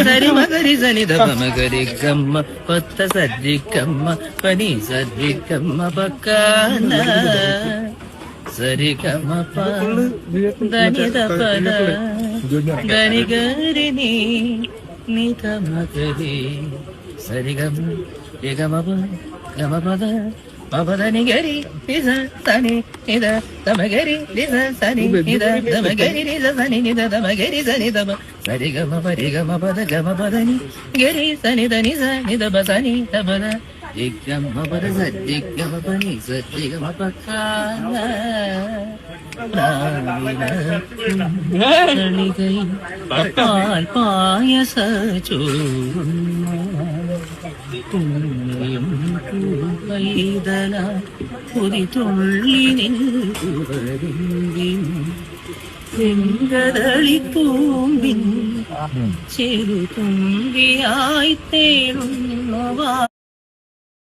సరి మగరి సని దమ మగరి గమ్మ కొత్త సజ్జి కమ్మ పని సజ్జి కమ్మ పక్కన సరి గమ దని దపన గని గరిని నిత మగరి సరి గమ గమ గమ పద పదని గరి నిజ సని నిద తమగరి నిజ సని నిద తమగరి నిజ సని నిద తమగరి సని తమ సరి గమ పరి గమ పద గమ పదని గరి సని ద నిజ నిద బసని తబద దిగ్గమ పద సద్దిగ్గమ పని సద్దిగమ పక్కన പാൽ പായസ ചോറും പൈതല പൊതി തുള്ളി നിൻകദളിപ്പൂമ്പിൻ ചെറുതുമ്പിയായി തേടുന്നവാ